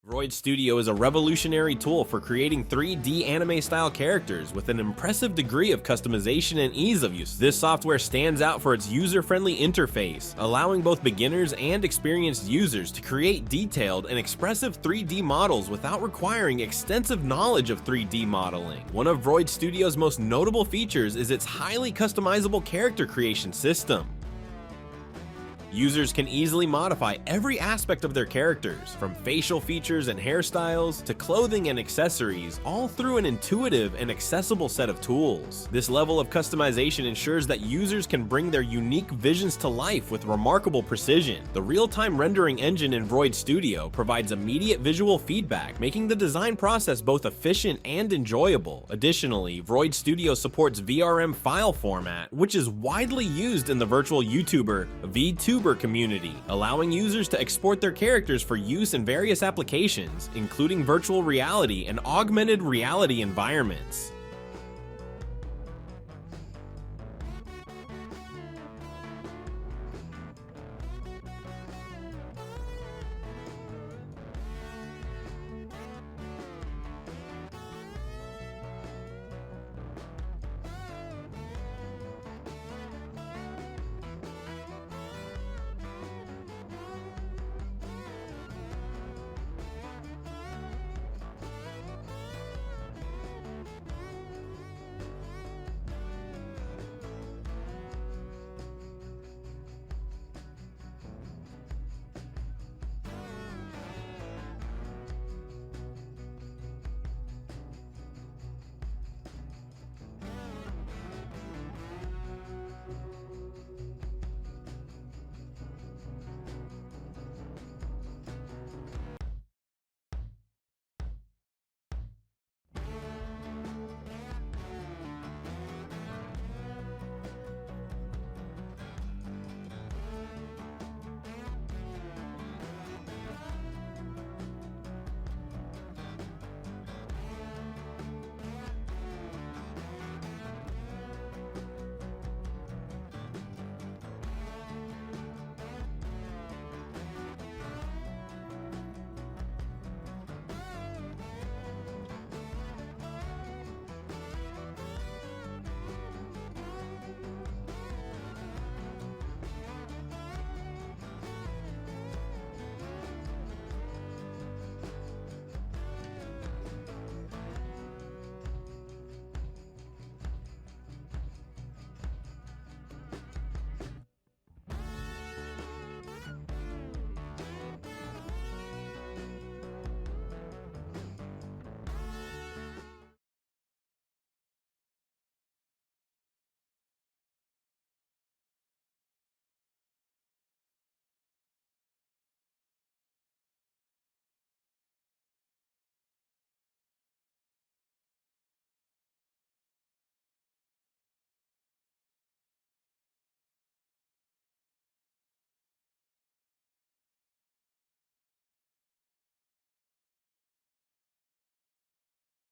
VRoid Studio is a revolutionary tool for creating 3D anime-style characters with an impressive degree of customization and ease of use. This software stands out for its user-friendly interface, allowing both beginners and experienced users to create detailed and expressive 3D models without requiring extensive knowledge of 3D modeling. One of VRoid Studio's most notable features is its highly customizable character creation system. Users can easily modify every aspect of their characters, from facial features and hairstyles to clothing and accessories, all through an intuitive and accessible set of tools. This level of customization ensures that users can bring their unique visions to life with remarkable precision. The real-time rendering engine in VRoid Studio provides immediate visual feedback, making the design process both efficient and enjoyable. Additionally, VRoid Studio supports VRM file format, which is widely used in the virtual YouTuber VTuber community, allowing users to export their characters for use in various applications, including virtual reality and augmented reality environments.